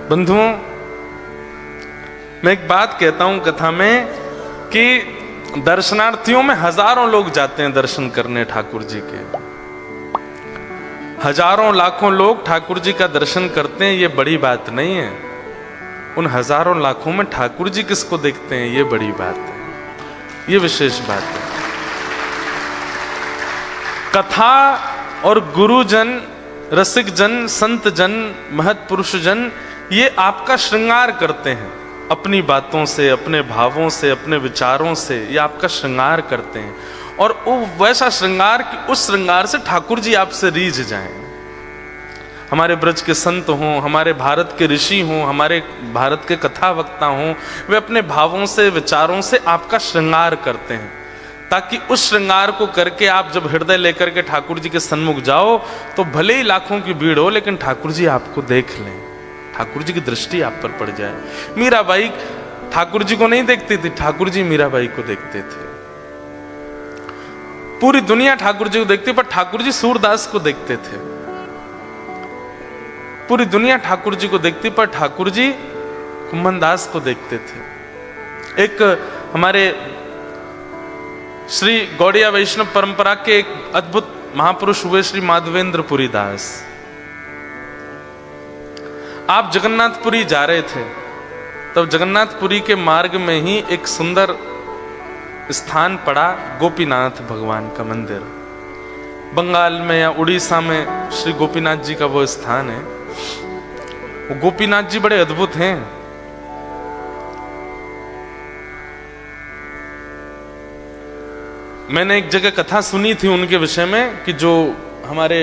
बंधुओं, मैं एक बात कहता हूं कथा में कि दर्शनार्थियों में हजारों लोग जाते हैं दर्शन करने ठाकुर जी के। हजारों लाखों लोग ठाकुर जी का दर्शन करते हैं, ये बड़ी बात नहीं है। उन हजारों लाखों में ठाकुर जी किसको देखते हैं, ये बड़ी बात है, ये विशेष बात है। कथा और गुरुजन, रसिक जन, संत जन, महत पुरुष जन ये आपका श्रृंगार करते हैं अपनी बातों से, अपने भावों से, अपने विचारों से, ये आपका श्रृंगार करते हैं। और वो वैसा श्रृंगार कि उस श्रृंगार से ठाकुर जी आपसे रीझ जाएं। हमारे ब्रज के संत हों, हमारे भारत के ऋषि हों, हमारे भारत के कथा वक्ता हों, वे अपने भावों से, विचारों से आपका श्रृंगार करते हैं, ताकि उस श्रृंगार को करके आप जब हृदय लेकर के ठाकुर जी के सन्मुख जाओ तो भले ही लाखों की भीड़ हो, लेकिन ठाकुर जी आपको देख लें, ठाकुर जी की दृष्टि आप पर पड़ जाए। मीराबाई ठाकुर जी को नहीं देखती थी, ठाकुर जी मीराबाई को देखते थे। पूरी दुनिया ठाकुर जी को देखती, पर ठाकुर जी सूरदास को देखते थे। पूरी दुनिया ठाकुर जी को देखती, पर ठाकुर जी कुम्भनदास को देखते थे। एक हमारे श्री गौड़िया वैष्णव परंपरा के एक अद्भुत महापुरुष हुए श्री माधवेंद्र पुरी दास। आप जगन्नाथपुरी जा रहे थे, तब जगन्नाथपुरी के मार्ग में ही एक सुंदर स्थान पड़ा, गोपीनाथ भगवान का मंदिर। बंगाल में या उड़ीसा में श्री गोपीनाथ जी का वो स्थान है। वो गोपीनाथ जी बड़े अद्भुत हैं। मैंने एक जगह कथा सुनी थी उनके विषय में कि जो हमारे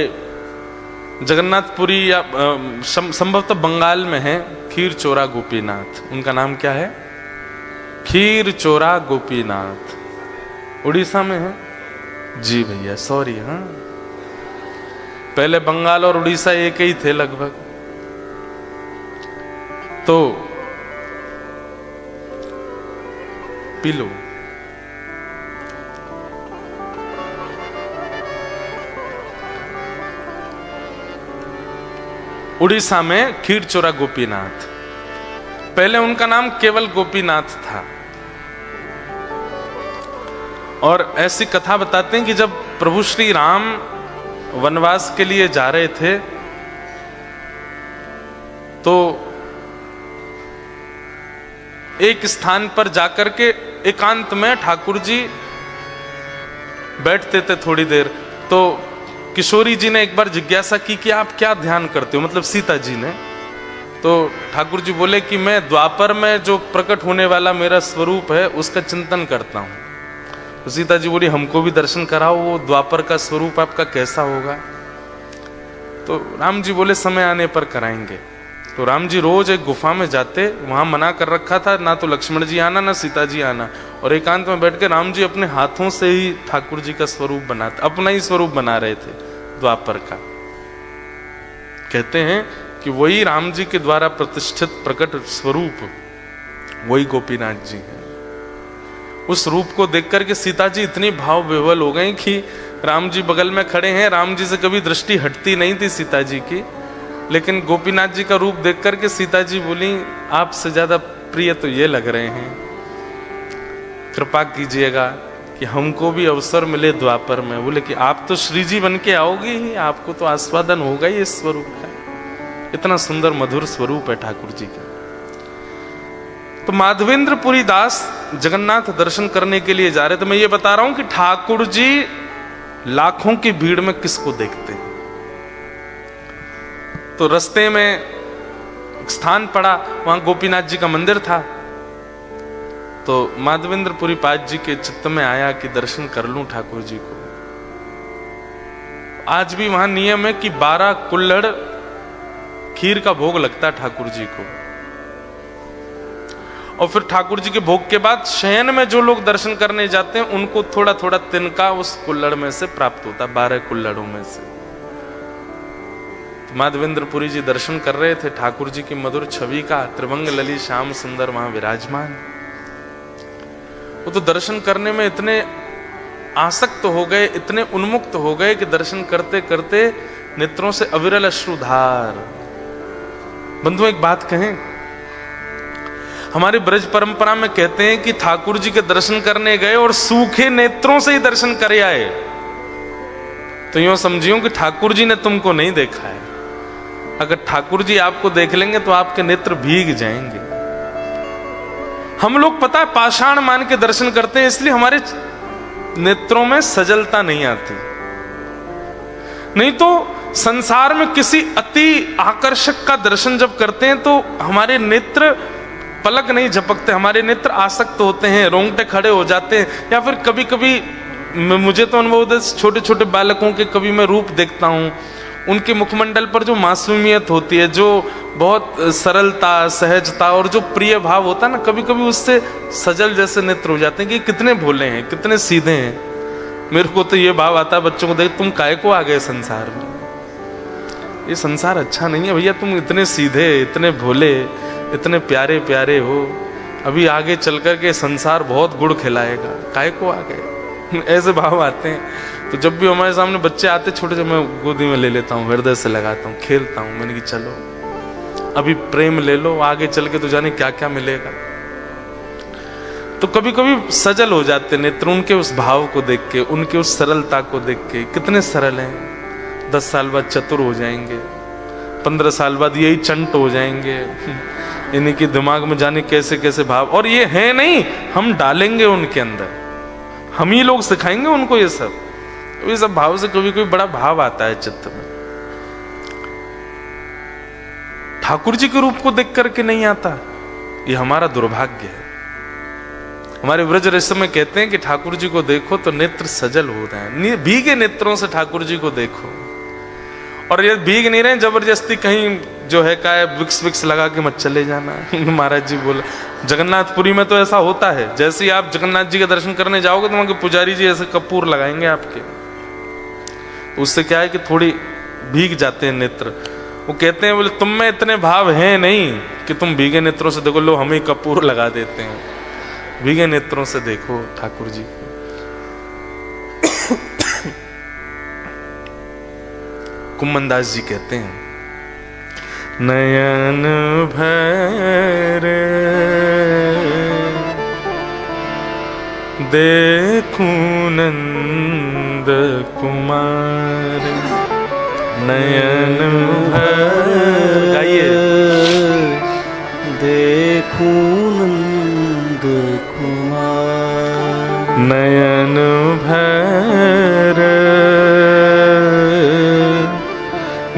जगन्नाथपुरी या संभवतः बंगाल में है, खीर चोरा गोपीनाथ, उनका नाम क्या है, खीर चोरा गोपीनाथ। उड़ीसा में है जी भैया, सॉरी। हाँ, पहले बंगाल और उड़ीसा एक ही थे लगभग। तो पी लो। उड़ीसा में खीर चोरा गोपीनाथ, पहले उनका नाम केवल गोपीनाथ था। और ऐसी कथा बताते हैं कि जब प्रभु श्री राम वनवास के लिए जा रहे थे तो एक स्थान पर जाकर के एकांत में ठाकुर जी बैठते थे थोड़ी देर। तो किशोरी जी ने एक बार जिज्ञासा की कि आप क्या ध्यान करते हो, मतलब सीता जी ने। तो ठाकुर जी बोले कि मैं द्वापर में जो प्रकट होने वाला मेरा स्वरूप है उसका चिंतन करता हूं। तो सीता जी बोली हमको भी दर्शन कराओ, वो द्वापर का स्वरूप आपका कैसा होगा। तो राम जी बोले समय आने पर कराएंगे। तो राम जी रोज एक गुफा में जाते, वहां मना कर रखा था ना तो लक्ष्मण जी आना ना सीता जी आना, और एकांत में बैठ के राम जी अपने हाथों से ही ठाकुर जी का स्वरूप बनाते, अपना ही स्वरूप बना रहे थे द्वापर का। कहते हैं कि वही राम जी के द्वारा प्रतिष्ठित प्रकट स्वरूप वही गोपीनाथ जी हैं। उस रूप को देख करके सीता जी इतनी भाव विह्वल हो गई कि राम जी बगल में खड़े हैं, राम जी से कभी दृष्टि हटती नहीं थी सीता जी की, लेकिन गोपीनाथ जी का रूप देख करके सीता जी बोली आपसे ज्यादा प्रिय तो ये लग रहे हैं, कृपा कीजिएगा कि हमको भी अवसर मिले द्वापर में। बोले कि आप तो श्री जी बन के आओगे ही, आपको तो आस्वादन होगा ही इस स्वरूप का। इतना सुंदर मधुर स्वरूप है ठाकुर जी का। तो माधवेंद्र पुरी दास जगन्नाथ दर्शन करने के लिए जा रहे थे। मैं ये बता रहा हूं कि ठाकुर जी लाखों की भीड़ में किसको देखते हैं। तो रास्ते में स्थान पड़ा, वहां गोपीनाथ जी का मंदिर था। तो माधवेंद्र पुरी पाद जी के चित्त में आया कि दर्शन कर लूं ठाकुर जी को। आज भी वहां नियम है कि 12 कुल्हड़ खीर का भोग लगता है ठाकुर जी को। और फिर ठाकुर जी के भोग के बाद शयन में जो लोग दर्शन करने जाते हैं उनको थोड़ा थोड़ा तिनका उस कुल्हड़ में से प्राप्त होता है, 12 कुल्हड़ों में से। तो माधवेंद्र पुरी जी दर्शन कर रहे थे ठाकुर जी की मधुर छवि का, त्रिभंग लली श्याम सुंदर वहां विराजमान। वो तो दर्शन करने में इतने आसक्त हो गए, इतने उन्मुक्त हो गए कि दर्शन करते करते नेत्रों से अविरल अश्रुधार बंधु एक बात कहें, हमारी ब्रज परंपरा में कहते हैं कि ठाकुर जी के दर्शन करने गए और सूखे नेत्रों से ही दर्शन कर आए, तो यूं समझियो कि ठाकुर जी ने तुमको नहीं देखा है। अगर ठाकुर जी आपको देख लेंगे तो आपके नेत्र भीग जाएंगे। हम लोग पता है पाषाण मान के दर्शन करते हैं, इसलिए हमारे नेत्रों में सजलता नहीं आती। नहीं तो संसार में किसी अति आकर्षक का दर्शन जब करते हैं तो हमारे नेत्र पलक नहीं झपकते, हमारे नेत्र आसक्त होते हैं, रोंगटे खड़े हो जाते हैं। या फिर कभी कभी मुझे तो अनुभव होता है, छोटे छोटे बालकों के कभी मैं रूप देखता हूँ, उनके मुखमंडल पर जो मासूमियत होती है, जो बहुत सरलता, सहजता और जो प्रिय भाव होता है ना, कभी कभी उससे सजल जैसे नेत्र हो जाते हैं कि कितने भोले हैं, कितने सीधे हैं। मेरे को तो ये भाव आता है बच्चों को देख, तुम काहे को आ गए संसार में, ये संसार अच्छा नहीं है भैया, तुम इतने सीधे, इतने भोले, इतने प्यारे प्यारे हो, अभी आगे चल कर के संसार बहुत गुड़ खिलाएगा, काहे को आ गए, ऐसे भाव आते हैं। तो जब भी हमारे सामने बच्चे आते छोटे से, मैं गोदी में ले लेता हूँ, हृदय से लगाता हूँ, खेलता हूँ। मैंने कि चलो अभी प्रेम ले लो, आगे चल के तो जाने क्या क्या मिलेगा। तो कभी कभी सजल हो जाते नेत्र उनके उस भाव को देख के, उनके उस सरलता को देख के। कितने सरल हैं, 10 साल बाद चतुर हो जाएंगे, 15 साल बाद यही चंट हो जाएंगे। इन्हीं के दिमाग में जाने कैसे कैसे भाव, और ये है नहीं, हम डालेंगे उनके अंदर, हम ही लोग सिखाएंगे उनको ये सब। ये सब भाव से कभी कभी बड़ा भाव आता है चित्त में। ठाकुर जी के रूप को देख करके नहीं आता, ये हमारा दुर्भाग्य है। हमारे ब्रज रस में कहते हैं कि ठाकुर जी को देखो तो नेत्र सजल हो रहे हैं, भीगे नेत्रों से ठाकुर जी को देखो। और ये भीग नहीं रहे जबरदस्ती कहीं जो है का विक्स विक्स लगा के मत चले जाना। महाराज जी बोले जगन्नाथपुरी में तो ऐसा होता है, जैसे ही आप जगन्नाथ जी के दर्शन करने जाओगे तो वहां के पुजारी जी ऐसे कपूर लगाएंगे आपके, तो उससे क्या है कि थोड़ी भीग जाते हैं नेत्र। वो कहते हैं बोले तुम में इतने भाव हैं नहीं कि तुम भीगे नेत्रों से देखो, लो हम ही कपूर लगा देते हैं। भीगे नेत्रों से देखो ठाकुर जी को। कुम्मनदास जी कहते हैं नयन भर देखूं नंद कुमार, नयन भर गाइए, देखूं नंद कुमार, नयन भर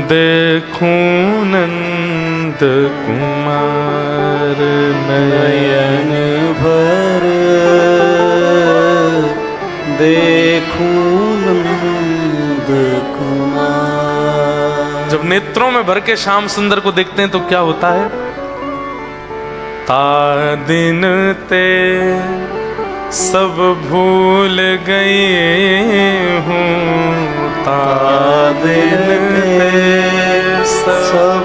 देखूं नंद कुमार, नयन भर देखूं नंद कुमार। जब नेत्रों में भर के श्याम सुंदर को देखते हैं तो क्या होता है? ता दिन ते सब भूल गए हूँ, ता दिन ते सब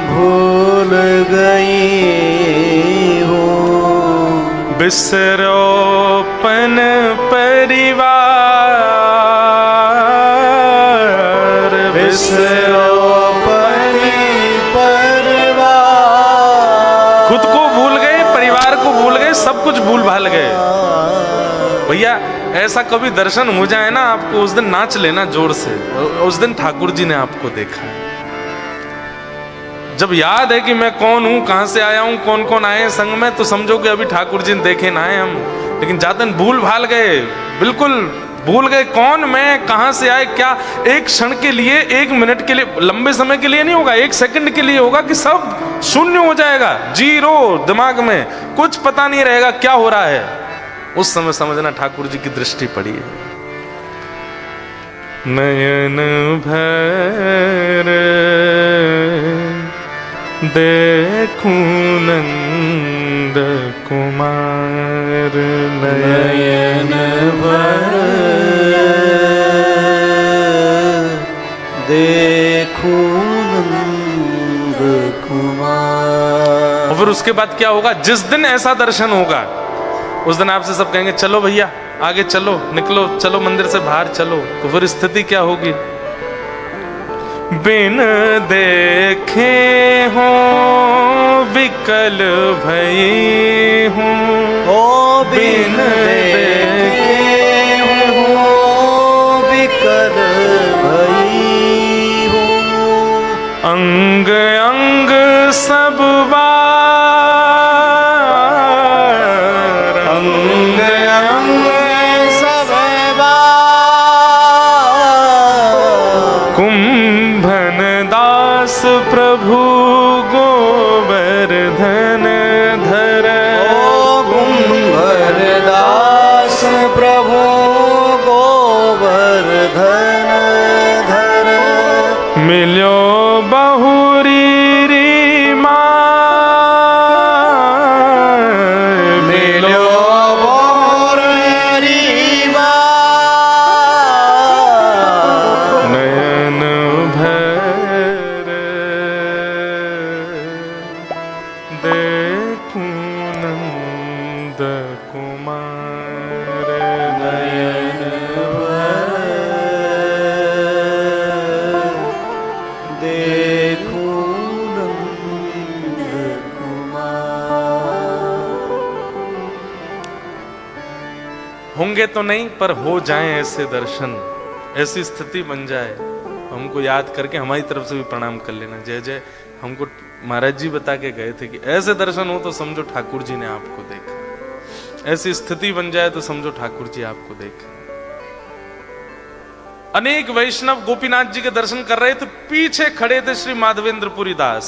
भूल गई हूँ, बिसरोपन परिवार, बिसरोपन परिवार। खुद को भूल गए, परिवार को भूल गए, सब कुछ भूल भाल गए। भैया ऐसा कभी दर्शन हो जाए ना आपको, उस दिन नाच लेना जोर से, उस दिन ठाकुर जी ने आपको देखा है। जब याद है कि मैं कौन हूं, कहां से आया हूं, कौन कौन आए हैं संग में, तो समझो कि अभी ठाकुर जी ने देखे ना आए हम। लेकिन जातन भूल भाल गए, बिल्कुल भूल गए कौन मैं, कहां से आए, क्या। एक क्षण के लिए, एक मिनट के लिए, लंबे समय के लिए नहीं होगा, एक सेकंड के लिए होगा कि सब शून्य हो जाएगा, जीरो, दिमाग में कुछ पता नहीं रहेगा क्या हो रहा है। उस समय समझना ठाकुर जी की दृष्टि पड़ी है। नयन भर देखूं नंद कुमार, नयन भर देखूं नंद कुमार। और फिर उसके बाद क्या होगा? जिस दिन ऐसा दर्शन होगा उस दिन आपसे सब कहेंगे चलो भैया आगे चलो, निकलो, चलो मंदिर से बाहर चलो। तो फिर स्थिति क्या होगी? बिन देखे हो विकल भई हूँ, ओ बिन देखे हूँ विकल भई हूँ। अंग अंग सब बार, अंग अंग सब बार। कुंभन दास प्रभु गोवर्धन धर। ओ कुंभर दास प्रभु गोवर्धन धर। मिल्यो बहुरी री माय, मिल्यो बहुरी माय। नयन भर देखूं नंद कुमार। नयन भर देखूं नंद कुमार। होंगे तो नहीं पर हो जाएं ऐसे दर्शन, ऐसी स्थिति बन जाए, हमको याद करके हमारी तरफ से भी प्रणाम कर लेना। जय जय। हमको महाराज जी बता के गए थे कि ऐसे दर्शन हो तो समझो ठाकुर जी ने आपको देखा, ऐसी स्थिति बन जाए तो समझो ठाकुर जी आपको देखा। अनेक वैष्णव गोपीनाथ जी के दर्शन कर रहे थे, पीछे खड़े थे श्री माधवेंद्रपुरी दास।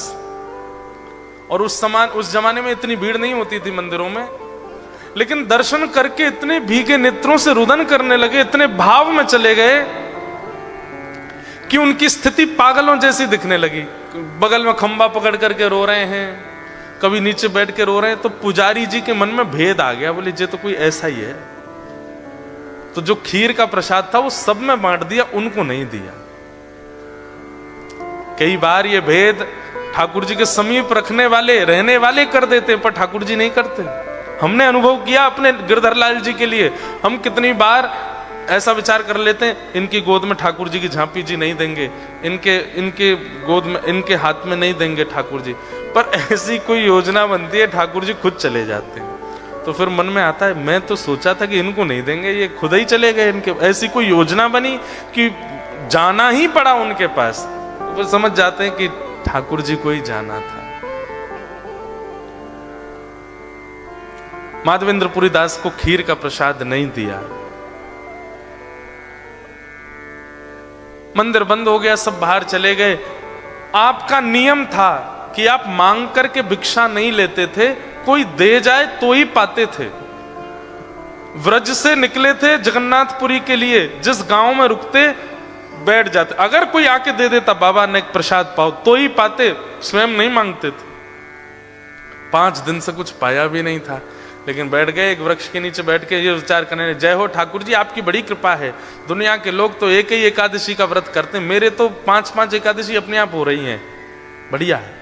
और उस जमाने में इतनी भीड़ नहीं होती थी मंदिरों में, लेकिन दर्शन करके इतने भीगे नेत्रों से रुदन करने लगे, इतने भाव में चले गए कि उनकी स्थिति पागलों जैसी दिखने लगी। बगल में खंबा पकड़ करके रो रहे हैं, कभी नीचे बैठ के रो रहे हैं। तो पुजारी जी के मन में भेद आ गया, बोले ये तो कोई ऐसा ही है। तो जो खीर का प्रसाद था वो सब में बांट दिया, उनको नहीं दिया। कई बार ये भेद ठाकुर जी के समीप रहने वाले कर देते, पर ठाकुर जी नहीं करते। हमने अनुभव किया अपने गिरधर लाल जी के लिए। हम कितनी बार ऐसा विचार कर लेते हैं, इनकी गोद में ठाकुर जी की झांपी जी नहीं देंगे, इनके गोद में, इनके हाथ में नहीं देंगे ठाकुर जी। पर ऐसी कोई योजना बनती है, ठाकुर जी खुद चले जाते हैं। तो फिर मन में आता है, मैं तो सोचा था कि इनको नहीं देंगे, ये खुद ही चले गए। इनके ऐसी कोई योजना बनी कि जाना ही पड़ा उनके पास। तो फिर समझ जाते हैं कि ठाकुर जी को ही जाना था। माधवेंद्रपुरी दास को खीर का प्रसाद नहीं दिया। मंदिर बंद हो गया, सब बाहर चले गए। आपका नियम था कि आप मांग करके भिक्षा नहीं लेते थे, कोई दे जाए तो ही पाते थे। व्रज से निकले थे जगन्नाथपुरी के लिए, जिस गांव में रुकते बैठ जाते, अगर कोई आके दे देता बाबा ने प्रसाद पाओ तो ही पाते, स्वयं नहीं मांगते थे। 5 दिन से कुछ पाया भी नहीं था, लेकिन बैठ गए एक वृक्ष के नीचे, बैठ के ये विचार करने, जय हो ठाकुर जी, आपकी बड़ी कृपा है। दुनिया के लोग तो एक ही एकादशी का व्रत करते हैं, मेरे तो 5-5 एकादशी अपने आप हो रही हैं, बढ़िया है।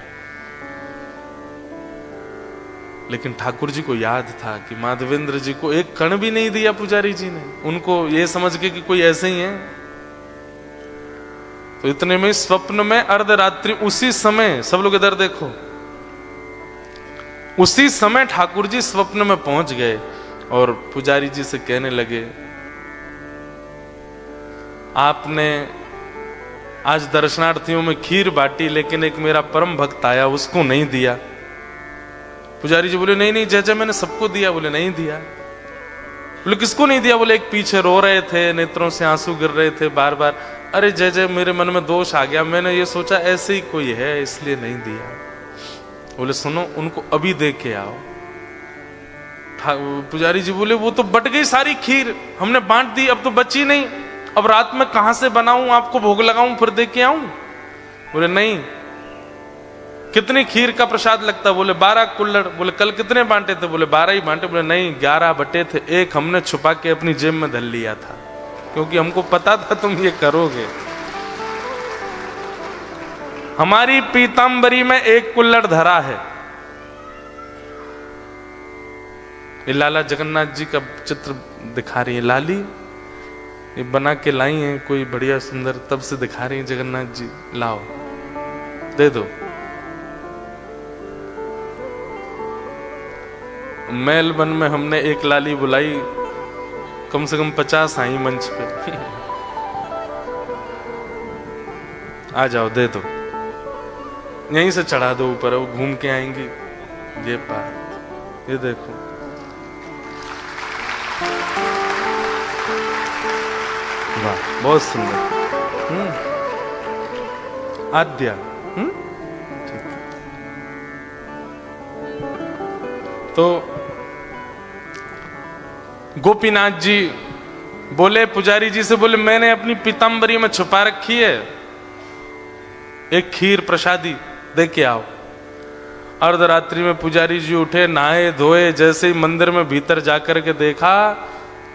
लेकिन ठाकुर जी को याद था कि माधवेंद्र जी को एक कण भी नहीं दिया पुजारी जी ने, उनको ये समझ के कि कोई ऐसे ही है। तो इतने में स्वप्न में अर्धरात्रि, उसी समय, सब लोग इधर देखो, उसी समय ठाकुर जी स्वप्न में पहुंच गए और पुजारी जी से कहने लगे, आपने आज दर्शनार्थियों में खीर बांटी, लेकिन एक मेरा परम भक्त आया, उसको नहीं दिया। पुजारी जी बोले, नहीं नहीं जय जय, मैंने सबको दिया। बोले नहीं दिया। बोले किसको नहीं दिया? बोले एक पीछे रो रहे थे, नेत्रों से आंसू गिर रहे थे बार बार। अरे जय जय, मेरे मन में दोष आ गया, मैंने ये सोचा ऐसे ही कोई है इसलिए नहीं दिया। बोले सुनो, उनको अभी दे के आओ। पुजारी जी बोले वो तो बट गई सारी खीर, हमने बांट दी, अब तो बची नहीं, अब रात में कहां से बनाऊं, आपको भोग लगाऊं फिर दे के आऊं? बोले नहीं। कितनी खीर का प्रसाद लगता? बोले 12 कुल्हड़। बोले कल कितने बांटे थे? बोले 12 ही बांटे। बोले नहीं, 11 बटे थे, एक हमने छुपा के अपनी जेब में धर लिया था, क्योंकि हमको पता था तुम ये करोगे। हमारी पीतांबरी में 1 कुल्हड़ धरा है। ये लाला जगन्नाथ जी का चित्र दिखा रही है, लाली ये बना के लाई है कोई बढ़िया सुंदर, तब से दिखा रही है जगन्नाथ जी, लाओ दे दो। मेलबर्न में हमने एक लाली बुलाई, कम से कम 50 आई मंच पे। आ जाओ, दे दो, यहीं से चढ़ा दो ऊपर, वो घूम के आएंगी। ये पार, ये देखो, वाह, बहुत सुंदर। आद्या, ठीक है। तो गोपीनाथ जी बोले पुजारी जी से, बोले मैंने अपनी पीताम्बरी में छुपा रखी है एक खीर प्रसादी, दे के आओ। अर्धरात्रि में पुजारी जी उठे, नहाए धोए, जैसे ही मंदिर में भीतर जाकर के देखा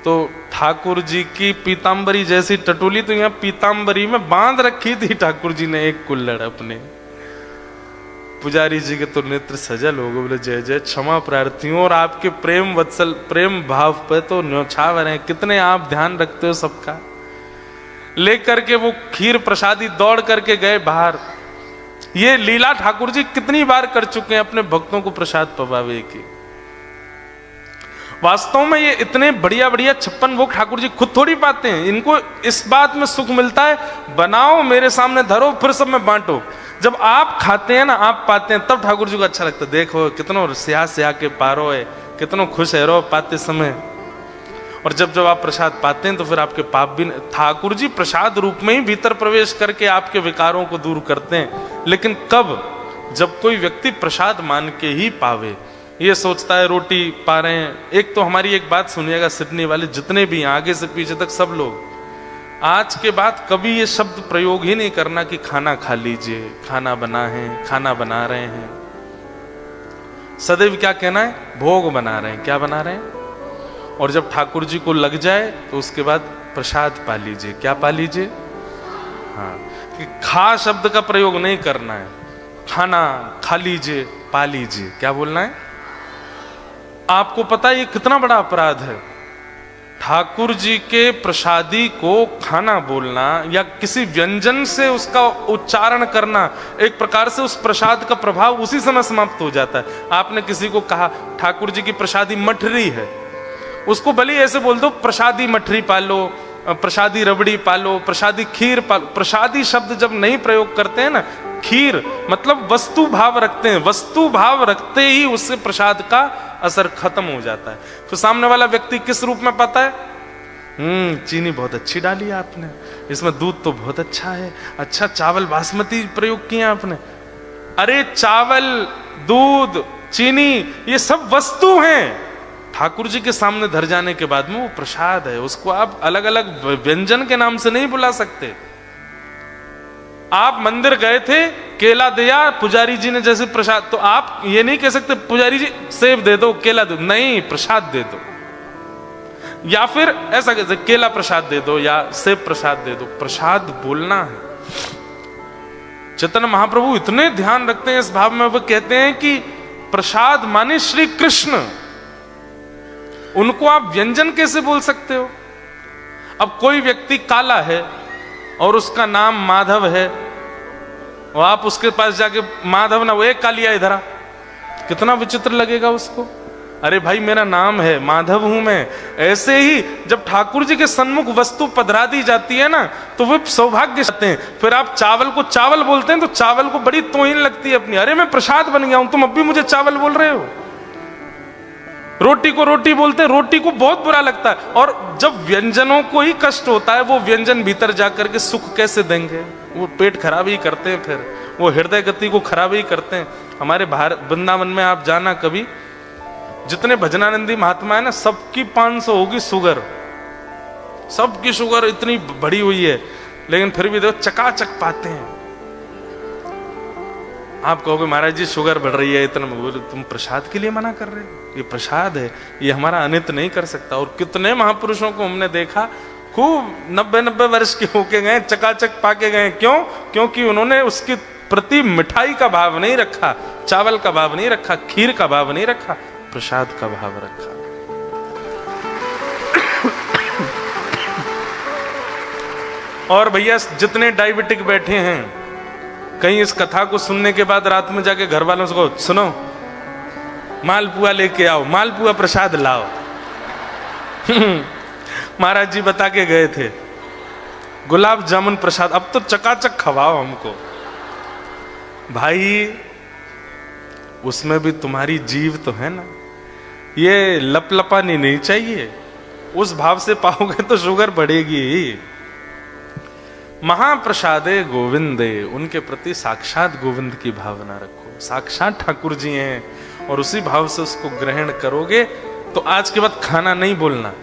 तो ठाकुर जी की पीताम्बरी जैसी टटोली, तो यहाँ पीताम्बरी में बांध रखी थी ठाकुर जी ने एक कुल्हड़ अपने। पुजारी जी के तो नेत्र सजल हो गए, बोले जय जय क्षमा प्रार्थियों, और आपके प्रेम वत्सल प्रेम भाव पे तो न्योछावर हैं, कितने आप ध्यान रखते हो सबका। लेकर के वो खीर प्रसादी दौड़ करके गए बाहर। ये लीला ठाकुर जी कितनी बार कर चुके हैं अपने भक्तों को प्रसाद पवावे की। वास्तव में ये इतने बढ़िया बढ़िया 56 भोग ठाकुर जी खुद थोड़ी पाते हैं, इनको इस बात में सुख मिलता है, बनाओ मेरे सामने धरो फिर सब में बांटो। जब आप खाते हैं ना, आप पाते हैं, तब ठाकुर जी को अच्छा लगता है। देखो कितनों स्या के पारो है, कितनों खुश है रो पाते समय। और जब जब आप प्रसाद पाते हैं तो फिर आपके पाप भी, ठाकुर जी प्रसाद रूप में ही भीतर प्रवेश करके आपके विकारों को दूर करते हैं। लेकिन कब? जब कोई व्यक्ति प्रसाद मान के ही पावे। ये सोचता है रोटी पा रहे हैं। एक तो हमारी एक बात सुनिएगा, सिडनी वाले जितने भी आगे से पीछे तक सब लोग, आज के बाद कभी ये शब्द प्रयोग ही नहीं करना कि खाना खा लीजिए, खाना बना है, खाना बना रहे हैं। सदैव क्या कहना है? भोग बना रहे हैं। क्या बना रहे हैं? और जब ठाकुर जी को लग जाए तो उसके बाद प्रसाद पा लीजिए। क्या पा लीजिए? हाँ, कि खा शब्द का प्रयोग नहीं करना है। खाना खा लीजिए, पा लीजिए। क्या बोलना है? आपको पता है ये कितना बड़ा अपराध है? ठाकुर जी के प्रसादी को खाना बोलना या किसी व्यंजन से उसका उच्चारण करना, एक प्रकार से उस प्रसाद का प्रभाव उसी समय समाप्त हो जाता है। आपने किसी को कहा ठाकुर जी की प्रसादी मठरी है, उसको भले ऐसे बोल दो प्रसादी मठरी पालो, प्रसादी रबड़ी पालो, प्रसादी खीर पालो। प्रसादी शब्द जब नहीं प्रयोग करते हैं ना, खीर मतलब वस्तु भाव रखते हैं, वस्तु भाव रखते ही उससे प्रसाद का असर खत्म हो जाता है। तो सामने वाला व्यक्ति किस रूप में पाता है? चीनी बहुत अच्छी डाली आपने, इसमें दूध तो बहुत अच्छा है, अच्छा चावल बासमती प्रयोग किया आपने। अरे चावल, दूध, चीनी ये सब वस्तु हैं। ठाकुर जी के सामने धर जाने के बाद में वो प्रसाद है, उसको आप अलग अलग व्यंजन के नाम से नहीं बुला सकते। आप मंदिर गए थे, केला दिया पुजारी जी ने जैसे प्रसाद, तो आप ये नहीं कह सकते पुजारी जी सेब दे दो, केला दे दो। नहीं, प्रसाद दे दो। या फिर ऐसा कहते केला प्रसाद दे दो या सेब प्रसाद दे दो। प्रसाद बोलना है। चैतन्य महाप्रभु इतने ध्यान रखते हैं इस भाव में, वो कहते हैं कि प्रसाद माने श्री कृष्ण, उनको आप व्यंजन कैसे बोल सकते हो? अब कोई व्यक्ति काला है और उसका नाम माधव है, और आप उसके पास जाके माधव ना, वो एक कालिया इधर आ, कितना विचित्र लगेगा उसको। अरे भाई मेरा नाम है, माधव हूं मैं। ऐसे ही जब ठाकुर जी के सन्मुख वस्तु पधरा दी जाती है ना, तो वे सौभाग्य चाहते हैं। फिर आप चावल को चावल बोलते हैं तो चावल को बड़ी तोहिन लगती है अपनी। अरे मैं प्रसाद बन गया हूं, तुम अब भी मुझे चावल बोल रहे हो। रोटी को रोटी बोलते हैं, रोटी को बहुत बुरा लगता है। और जब व्यंजनों को ही कष्ट होता है, वो व्यंजन भीतर जाकर के सुख कैसे देंगे? वो पेट खराब ही करते हैं, फिर वो हृदय गति को खराब ही करते हैं। हमारे भारत वृंदावन में आप जाना कभी, जितने भजनानंदी महात्मा है ना, सबकी 500 होगी शुगर, सबकी शुगर इतनी बढ़ी हुई है, लेकिन फिर भी देखो चकाचक पाते हैं। आप कहोगे महाराज जी शुगर बढ़ रही है इतना, बोले तुम प्रसाद के लिए मना कर रहे हो? ये प्रसाद है, ये हमारा अनित नहीं कर सकता। और कितने महापुरुषों को हमने देखा खूब 90-90 वर्ष के होके गए, चकाचक पाके गए। क्यों? क्योंकि उन्होंने उसके प्रति मिठाई का भाव नहीं रखा, चावल का भाव नहीं रखा, खीर का भाव नहीं रखा, प्रसाद का भाव रखा। और भैया जितने डायबिटिक बैठे हैं, कहीं इस कथा को सुनने के बाद रात में जाके घर वालों से कहो सुनो मालपुआ लेके आओ, मालपुआ प्रसाद लाओ। महाराज जी बता के गए थे, गुलाब जामुन प्रसाद, अब तो चकाचक खवाओ हमको। भाई उसमें भी तुम्हारी जीव तो है ना, ये लपलपानी नहीं चाहिए। उस भाव से पाओगे तो शुगर बढ़ेगी। महाप्रसादे गोविंदे, उनके प्रति साक्षात गोविंद की भावना रखो, साक्षात ठाकुर जी हैं, और उसी भाव से उसको ग्रहण करोगे तो आज के बाद खाना नहीं बोलना।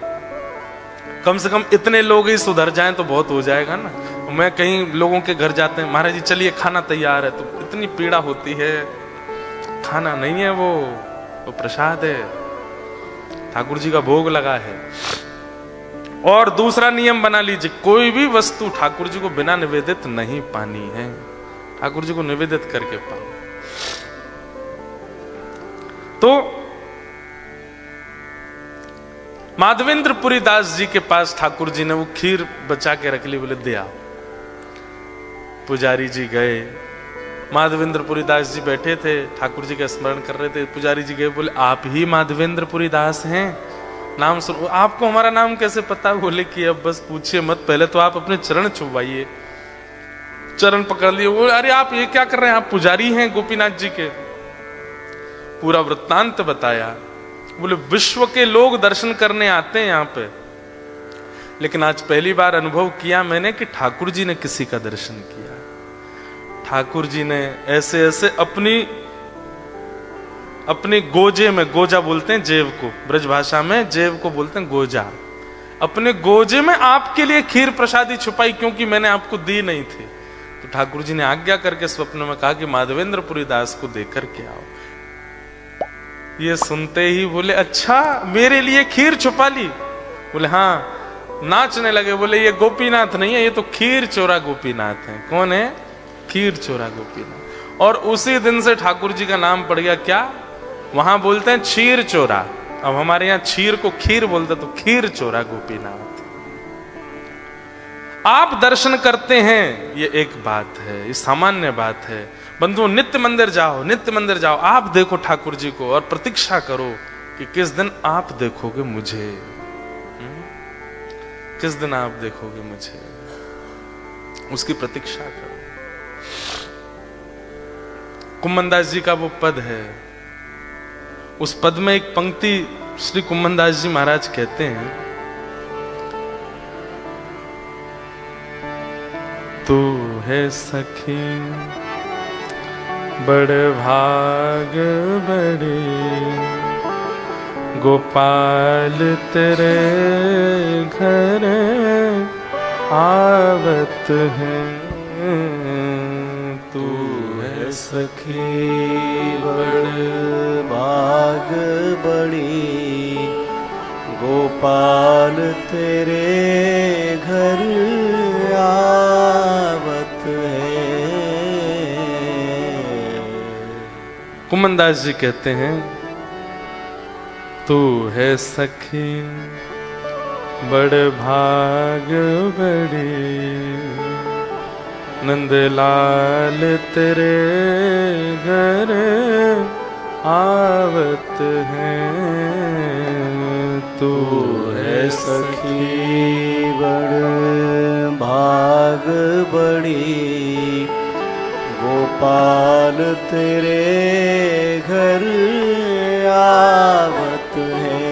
कम से कम इतने लोग ही सुधर जाएं तो बहुत हो जाएगा ना। मैं कहीं लोगों के घर जाते हैं, महाराज जी चलिए खाना तैयार है, तो इतनी पीड़ा होती है। खाना नहीं है वो प्रसाद है, ठाकुर जी का भोग लगा है। और दूसरा नियम बना लीजिए, कोई भी वस्तु ठाकुर जी को बिना निवेदित नहीं पानी है, ठाकुर जी को निवेदित करके पाओ। तो माधवेंद्रपुरी दास जी के पास ठाकुर जी ने वो खीर बचा के रख ली, बोले दे आओ। पुजारी जी गए, माधवेंद्रपुरी दास जी बैठे थे, ठाकुर जी का स्मरण कर रहे थे। पुजारी जी गए, बोले आप ही माधवेंद्रपुरी दास हैं, नाम सुन, आपको हमारा नाम कैसे पता? बोले कि अब बस पूछिए मत, पहले तो आप अपने चरण छुपाइए। चरण पकड़ लिए, वो अरे आप ये क्या कर रहे हैं, आप पुजारी हैं गोपीनाथ जी के। पूरा वृत्तांत बताया। बोले विश्व के लोग दर्शन करने आते हैं यहाँ पे, लेकिन आज पहली बार अनुभव किया मैंने कि ठाकुर जी ने किसी का दर्शन किया। ठाकुर जी ने ऐसे ऐसे अपनी गोजे में, गोजा बोलते हैं जेब को, ब्रज भाषा में जेब को बोलते हैं गोजा, अपने गोजे में आपके लिए खीर प्रसादी छुपाई, क्योंकि मैंने आपको दी नहीं थी। तो ठाकुर जी ने आज्ञा करके स्वप्न में कहा कि माधवेंद्रपुरी दास को देकर के आओ। ये सुनते ही बोले अच्छा मेरे लिए खीर छुपा ली? बोले हाँ। नाचने लगे, बोले ये गोपीनाथ नहीं है, ये तो खीर चोरा गोपीनाथ है। कौन है? खीर चोरा गोपीनाथ। और उसी दिन से ठाकुर जी का नाम पड़ गया क्या, वहां बोलते हैं क्षीर चोरा, अब हमारे यहाँ क्षीर को खीर बोलते, तो खीर चोरा गोपीनाथ। आप दर्शन करते हैं ये एक बात है, ये सामान्य बात है। बंधुओं नित्य मंदिर जाओ, नित्य मंदिर जाओ, आप देखो ठाकुर जी को और प्रतीक्षा करो कि किस दिन आप देखोगे मुझे, किस दिन आप देखोगे मुझे, उसकी प्रतीक्षा करो। कुम्मनदास जी का वो पद है, उस पद में एक पंक्ति श्री कुम्मनदास जी महाराज कहते हैं, तू है सखी बड़ भाग बड़े, गोपाल तेरे घर आवत है। तू है सखी बड़ भाग बड़ी, गोपाल तेरे घर आवत है। कुम्मनदास जी कहते हैं, तू है सखी बड़ भाग बड़ी, नंदलाल तेरे घर आवत है। तू है सखी बड़ भाग बड़ी, गोपाल तेरे घर आवत है।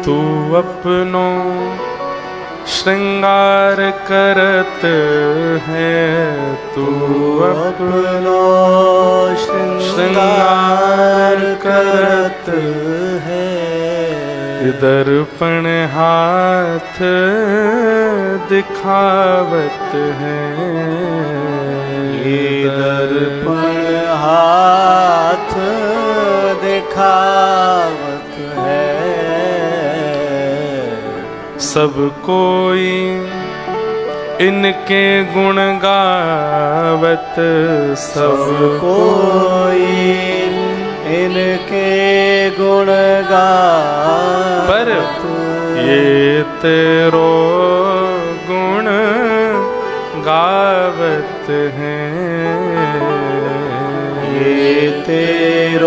तू अपनो श्रृंगार करत है, तू अपनो श्रृंगार करत है। दर्पण हाथ दिखावत है, ये दर्पण हाथ दिखावत है। सब कोई इनके गुण गावत, सब कोई इनके गुण गावत। पर ये तेरो गुण गावत है, ये तेरो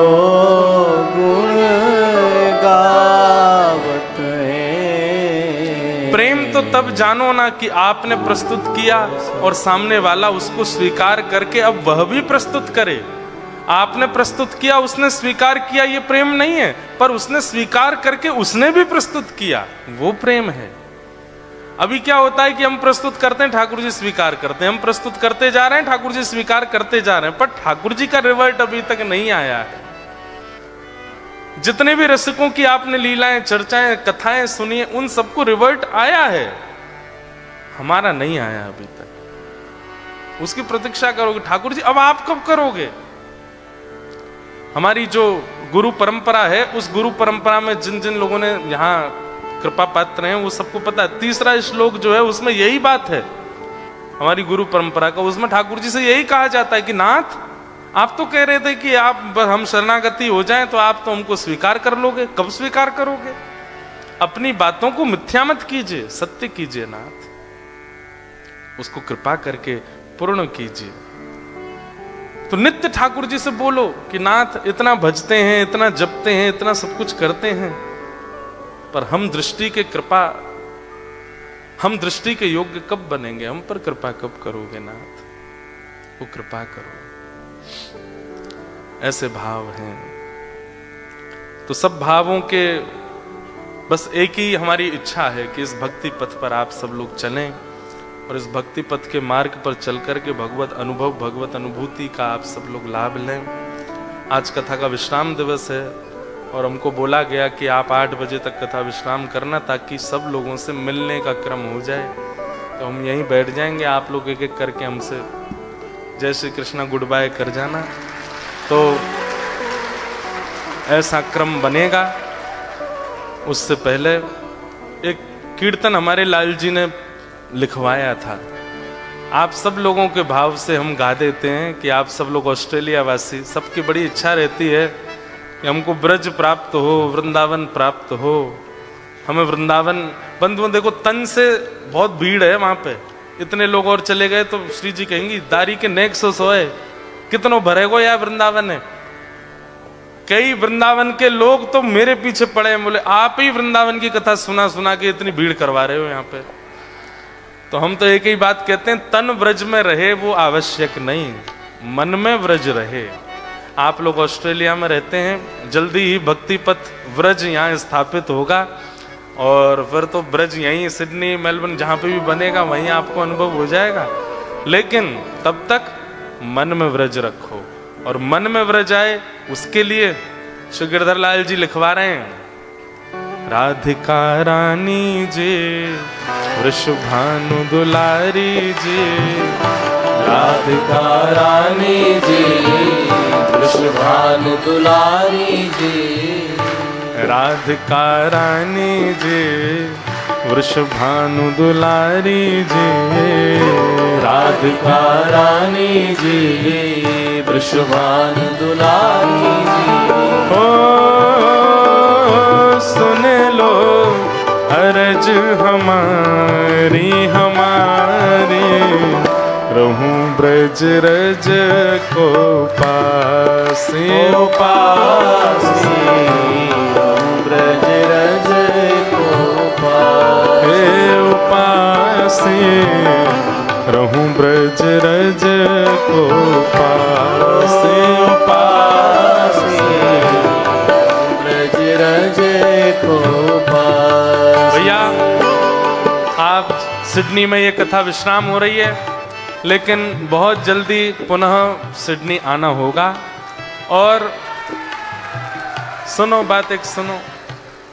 तब जानो ना कि आपने प्रस्तुत किया और सामने वाला उसको स्वीकार करके अब वह भी प्रस्तुत करे। आपने प्रस्तुत किया, उसने स्वीकार किया, ये प्रेम नहीं है, पर उसने स्वीकार करके उसने भी प्रस्तुत किया, वो प्रेम है। अभी क्या होता है कि हम प्रस्तुत करते हैं, ठाकुर जी स्वीकार करते हैं, हम प्रस्तुत करते जा रहे हैं, ठाकुर जी स्वीकार करते जा रहे हैं, पर ठाकुर जी का रिवर्ट अभी तक नहीं आया है। जितने भी रसिकों की आपने लीलाएं, चर्चाएं, कथाएं सुनी है, उन सबको रिवर्ट आया है, हमारा नहीं आया अभी तक। उसकी प्रतीक्षा करोगे ठाकुर जी, अब आप कब करोगे? हमारी जो गुरु परंपरा है, उस गुरु परंपरा में जिन जिन लोगों ने यहाँ कृपा पात्र हैं, वो सबको पता है। तीसरा श्लोक जो है उसमें यही बात है हमारी गुरु परंपरा का। उसमें ठाकुर जी से यही कहा जाता है कि नाथ, आप तो कह रहे थे कि आप हम शरणागति हो जाएं तो आप तो हमको स्वीकार कर लोगे, कब स्वीकार करोगे? अपनी बातों को मिथ्या मत कीजिए, सत्य कीजिए नाथ, उसको कृपा करके पूर्ण कीजिए। तो नित्य ठाकुर जी से बोलो कि नाथ, इतना भजते हैं, इतना जपते हैं, इतना सब कुछ करते हैं, पर हम दृष्टि के कृपा, हम दृष्टि के योग्य कब बनेंगे? हम पर कृपा कब करोगे नाथ? वो कृपा करो। ऐसे भाव हैं। तो सब भावों के बस एक ही हमारी इच्छा है कि इस भक्ति पथ पर आप सब लोग चलें और इस भक्ति पथ के मार्ग पर चल करके भगवत अनुभव, भगवत अनुभूति का आप सब लोग लाभ लें। आज कथा का विश्राम दिवस है और हमको बोला गया कि आप 8 बजे तक कथा विश्राम करना, ताकि सब लोगों से मिलने का क्रम हो जाए। तो हम यहीं बैठ जाएंगे, आप लोग एक एक करके हमसे जय श्री कृष्णा गुड बाय कर जाना, तो ऐसा क्रम बनेगा। उससे पहले एक कीर्तन हमारे लाल जी ने लिखवाया था, आप सब लोगों के भाव से हम गा देते हैं कि आप सब लोग ऑस्ट्रेलिया वासी, सबकी बड़ी इच्छा रहती है कि हमको ब्रज प्राप्त हो, वृंदावन प्राप्त हो। हमें वृंदावन, बंधुओं देखो तन से बहुत भीड़ है वहां पे, इतने लोग और चले गए तो श्री जी कहेंगी दारी के नेक सो सोए, कितनों भरेगो या वृंदावन है। कई वृंदावन के लोग तो मेरे पीछे पड़े हैं, बोले आप ही वृंदावन की कथा सुना सुना के इतनी भीड़ करवा रहे हो यहाँ पे। तो हम तो एक ही बात कहते हैं, तन व्रज में रहे वो आवश्यक नहीं, मन में व्रज रहे। आप लोग ऑस्ट्रेलिया में रहते हैं, जल्दी ही भक्ति पथ व्रज यहाँ स्थापित होगा और फिर तो ब्रज यहीं सिडनी, मेलबर्न जहाँ पे भी बनेगा वहीं आपको अनुभव हो जाएगा। लेकिन तब तक मन में व्रज रखो, और मन में व्रज आए उसके लिए श्री गिरधर लाल जी लिखवा रहे हैं, राधिका रानी जी वृषभानु दुलारी जी, राधिका रानी जी वृषभानु दुलारी जी, राधिका रानी जी वृषभानु दुलारी जी, राधिका रानी जी वृषभानु दुलारी जी। ओ सुन लो अरज हमारी हमारी, रहूं ब्रज रज को पासी पासी, ब्रज रज को पासी, उपासी, रहूं ब्रज रज को पासी पासी, ब्रज रज को पासी। भैया आप सिडनी में ये कथा विश्राम हो रही है, लेकिन बहुत जल्दी पुनः सिडनी आना होगा। और सुनो बात एक सुनो,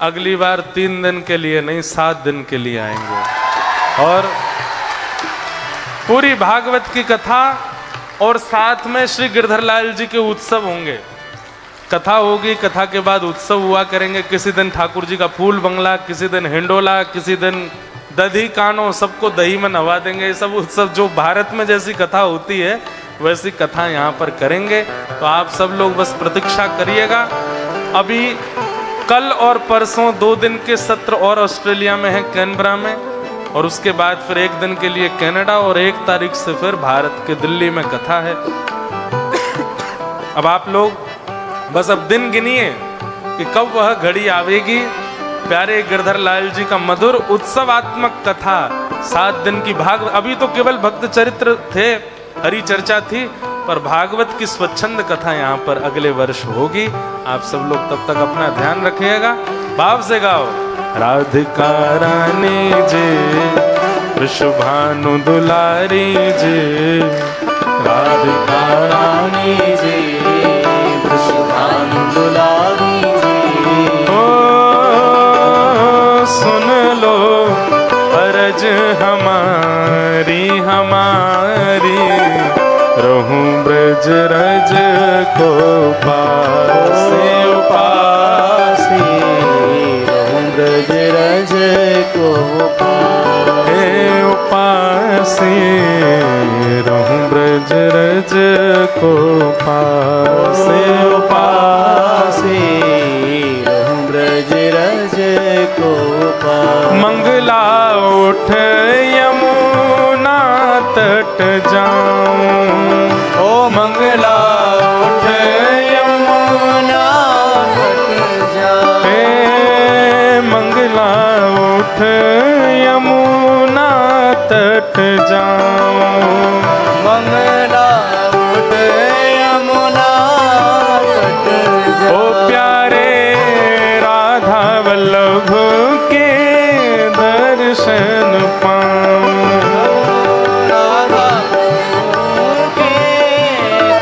अगली बार 3 दिन के लिए नहीं 7 दिन के लिए आएंगे, और पूरी भागवत की कथा और साथ में श्री गिरधर लाल जी के उत्सव होंगे। कथा होगी, कथा के बाद उत्सव हुआ करेंगे। किसी दिन ठाकुर जी का फूल बंगला, किसी दिन हिंडोला, किसी दिन दधी कानो, सबको दही में नवा देंगे। ये सब उत्सव जो भारत में जैसी कथा होती है वैसी कथा यहाँ पर करेंगे। तो आप सब लोग बस प्रतीक्षा करिएगा। अभी कल और परसों 2 दिन के सत्र और ऑस्ट्रेलिया में है, कैनबरा में, और उसके बाद फिर 1 दिन के लिए कनाडा, और 1 तारीख से फिर भारत के दिल्ली में कथा है। अब आप लोग बस अब दिन गिनिए कि कब वह घड़ी आवेगी प्यारे गिरधर लाल जी का मधुर उत्सवात्मक कथा 7 दिन की अभी तो केवल भक्त चरित्र थे, हरि चर्चा थी, पर भागवत की स्वच्छंद कथा यहाँ पर अगले वर्ष होगी। आप सब लोग तब तक अपना ध्यान रखिएगा। भाव से गाओ। राधिका रानी जी वृषभानु दुलारी जी, राधिका रानी जी वृषभानु दुलारी जी। ओ सुन लो अरज हमारी हमारी, रहूं ब्रज रज को पासे उपासी, रहूं ब्रज रज को हे उपासी, रहूं ब्रज रज को पासे उपासी, रहूं ब्रज रज को पासे। मंगला उठ यमुना तट जाऊं, ओ मंगला उठ यमुना तट जाऊं, हे मंगला उठ यमुना तट जाऊं, मंगला उठ यमुना तट जाऊं। ओ प्यारे राधा वल्लभ के दर्शन पाऊं, राधा के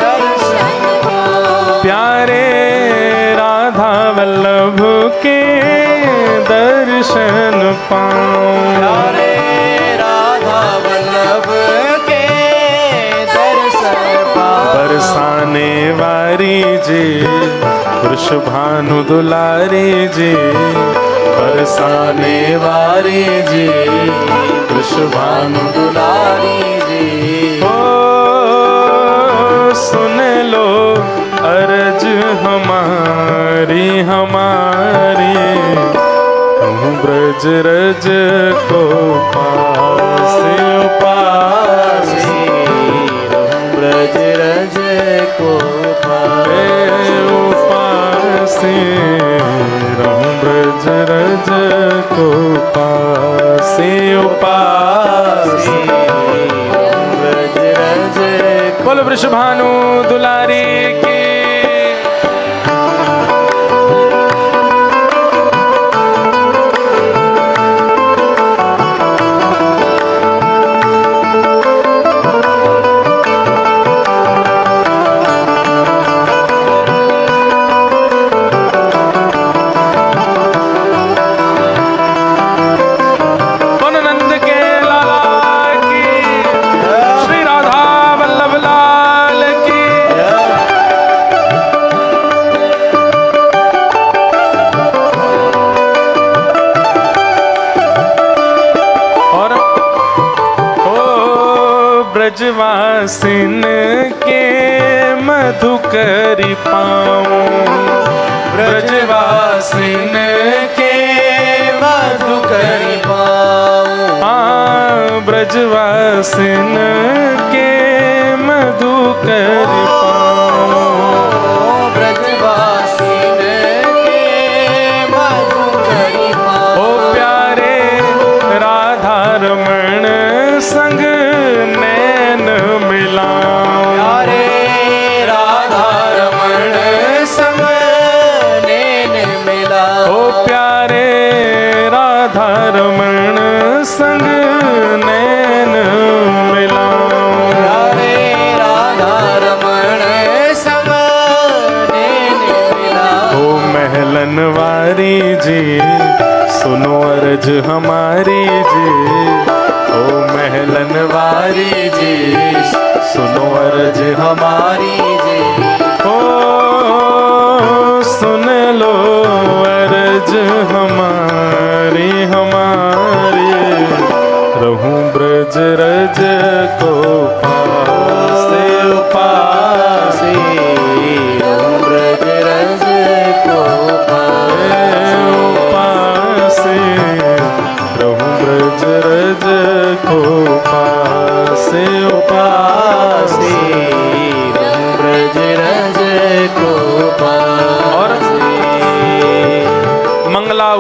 दर्शन पाऊं। प्यारे राधा वल्लभ के दर्शन पाऊं, प्यारे राधा वल्लभ के दर्शन पाऊं। बरसाने वारी जी वृषभानु दुलारी जी, बरसाने वारी जी वृषभानु दुलारी जी। ओ सुन लो अरज हमारी हमारी, रहूं ब्रज रज को पासे उपासी, रहूं ब्रज रज को पासे उपासे, रहूं ब्रज रज को पासे उपासी, रहूं ब्रज रज को। बोलो वृषभानु दुलारी की। ब्रजवासिन के मधुकरी पाऊं, ब्रजवासिन के मधुकरी पाऊं। हाँ ब्रजवासिन के मधुकरी पाऊं, ब्रजवासिन के मधुकरी पाऊं। ओ प्यारे राधा रमण संग नैन मिलाऊं, प्यारे राधा रमण संग नैन मिलाऊं। ओ प्यारे राधा रमण संग नैन मिलाऊं, प्यारे राधा रमण संग नैन मिलाऊं। ओ महलन वारी जी सुनो अर्ज हमारी जी, ओ महलन वारी जी सुनो अर्ज हमारी जी। ओ सुन लो अर्ज हमारी हमारी, रहूं ब्रज रज को पासे उपासी, रहूं ब्रज रज को पासे उपासे, रहूं ब्रज रज को पासे उपासी, रहूं ब्रज रज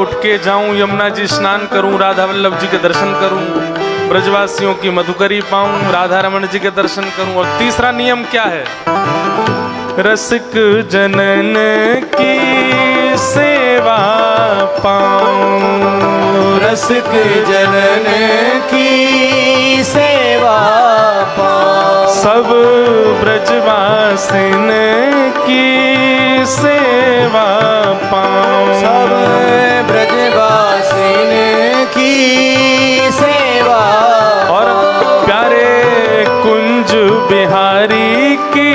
उठ के जाऊं, यमुना जी स्नान करूं, राधा वल्लभ जी के दर्शन करूं, ब्रजवासियों की मधुकरी पाऊं, राधा रमण जी के दर्शन करूं। और तीसरा नियम क्या है? रसिक जनन की सेवा पाऊं, रसिक जनन की सेवा पाऊं, सब ब्रजवासिन की सेवा पाऊं, सब ब्रजवासिन की सेवा और प्यारे कुंज बिहारी की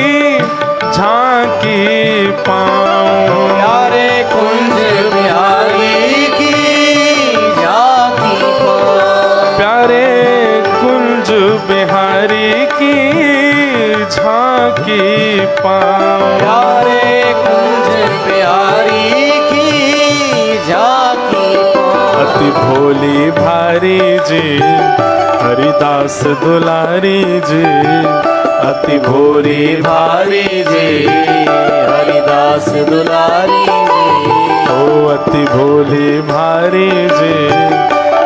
झांकी पाऊं, प्यारे कुंज बिहारी की झांकी पाऊं, प्यारे कुंज बिहारी की झांकी पाऊं, प्यारे कुंज बिहारी की झांकी पाऊं। अति भोली भारी जी हरिदास दुलारी जी, अति भोली भारी जी हरिदास दुलारी जी, ओ अति भोली भारी जी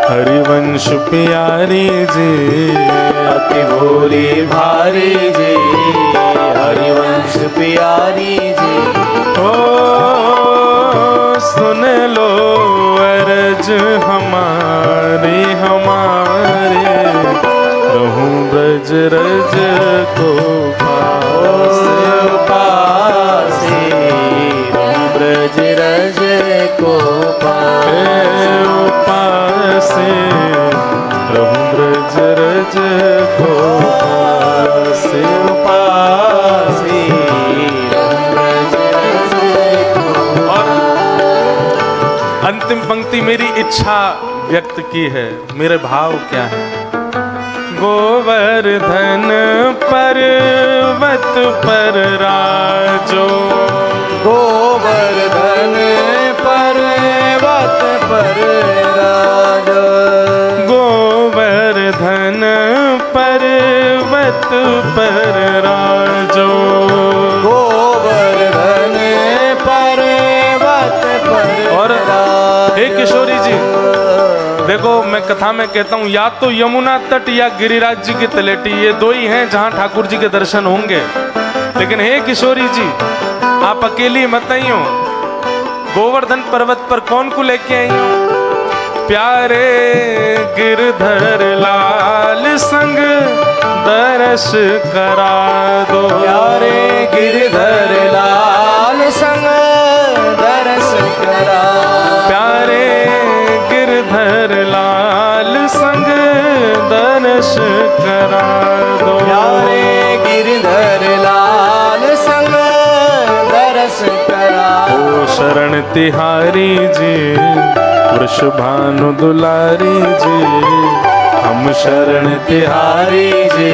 हरिवंश प्यारी जी, अति भोली भारी जी हरिवंश प्यारी जी। ओ सुन लो अरज हमारी हमारे, रहूं ब्रज रज को पासे, रहूं ब्रज रज को पासे, पासे, रहूं ब्रज रज को पासे, पासे, रहूं ब्रज रज को। और अंतिम पंक्ति मेरी इच्छा व्यक्त की है, मेरे भाव क्या है? गोवर्धन पर्वत पर राजो, गोवर्धन पर्वत पर राजो, गोवर्धन पर्वत पर राजो, गोवर्धन पर्वत पर। और हे किशोरी जी, देखो मैं कथा में कहता हूँ, या तो यमुना तट या गिरिराज जी की तलेटी, ये दो ही हैं जहाँ ठाकुर जी के दर्शन होंगे। लेकिन हे किशोरी जी, आप अकेली मत आई हो, गोवर्धन पर्वत पर कौन को लेके आई हो? प्यारे गिरधर लाल संग दर्श करा दो, प्यारे गिरधर लाल संग दर्श करा, प्यारे गिरधर लाल संग दर्श करा दो, प्यारे गिरधर लाल संग दर्श करा। ओ शरण तिहारी जी वृषभानु दुलारी जी, हम शरण तिहारी जी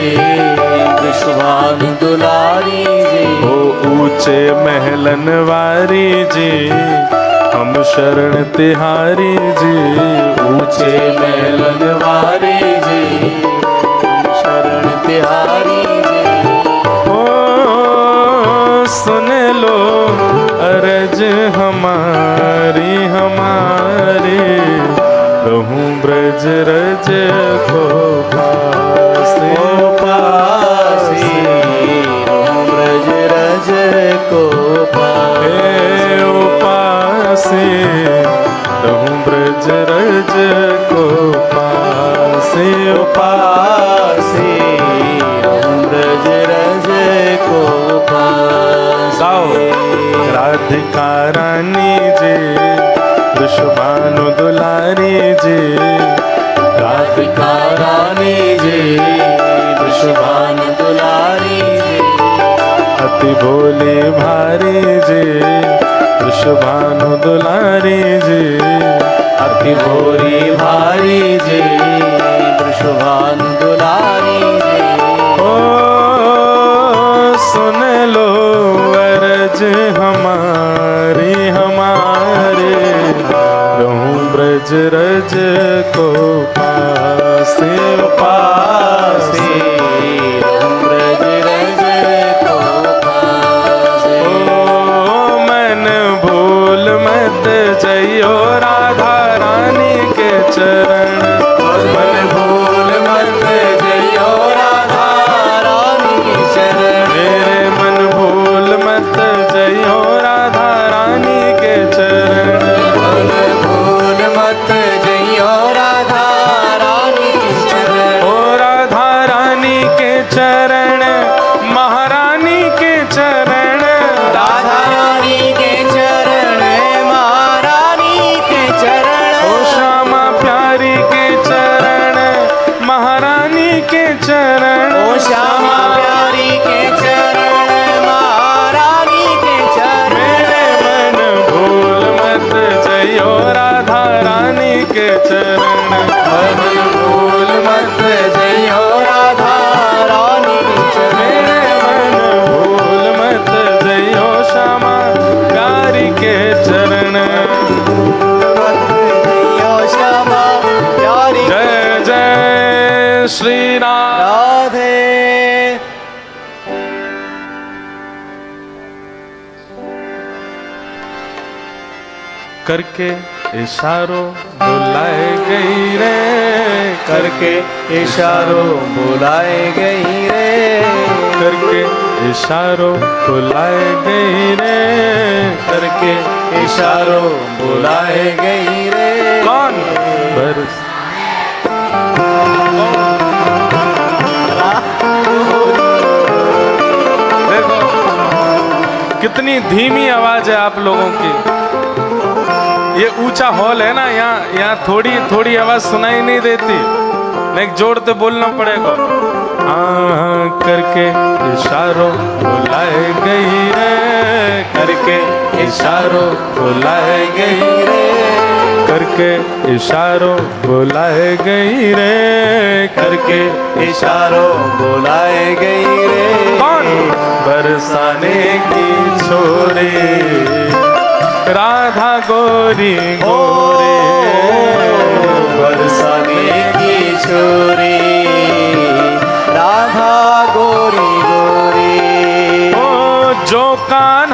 वृषभानु दुलारी जी, ओ ऊंचे महलन वारी जी, हम शरण तिहारी जी, ऊंचे महलन वारी जी, हम शरण तिहारी जी। ओ सुन लो अरज हमारी हमारी, रहूं ब्रज रज को पासे, पासी, रहूं ब्रज रज को पासे, ओ पासे, रहूं ब्रज रज को पासे, ओ पासी, रहूं ब्रज रज को पासे। राधिका रानी जी वृषभानु दुलारी जी, राधिका रानी जी वृषभानु दुलारी जी, अति भोली भारी जी वृषभानु दुलारी जी, अति भोली भारी जी वृषभानु दुलारी जी। ओ सुन लो अरज हमारी हमारे, रहूं ब्रज रज को पासे, पासे, रहूं ब्रज रज को पासे। ओ मन भूल मत जइयो राधा चरण मन भूल मत जइयो राधा रानी के चरण मेरे मन भूल मत जइयो राधा रानी के चरण मन भूल मत जइयो राधा रानी के चरण ओ राधा रानी के चरण महारानी के चरण राधा रानी के चरण महारानी के चरण ओ श्यामा प्यारी के चरण महारानी के चरण ओ श्यामा प्यारी के चरण महारानी के चरण मेरे मन भूल मत जइयो राधा रानी के चरण मन भूल मत जइयो राधा रानी के चरण मेरे मन भूल मत जइयो श्यामा प्यारी के चरण मत जइयो श्यामा प्यारी जय जय श्री राम राधे करके इशारों बुलाए गई रे करके इशारों बुलाए गई रे करके इशारों बुलाए गई रे करके इशारों बुलाए गई रे कौन बरस देखो कितनी धीमी आवाज है आप लोगों की। ये ऊंचा हॉल है ना, यहाँ थोड़ी थोड़ी आवाज सुनाई नहीं देती, नहीं जोर से बोलना पड़ेगा। हाँ करके इशारों बुलाए गई रे करके इशारों बुलाए गई रे करके इशारों बुलाए गई रे करके इशारों बुलाए गई रे कौन बरसाने की छोरी राधा गोरी गोरी बरसाने की छोरी राधा गोरी गोरी ओ जो कान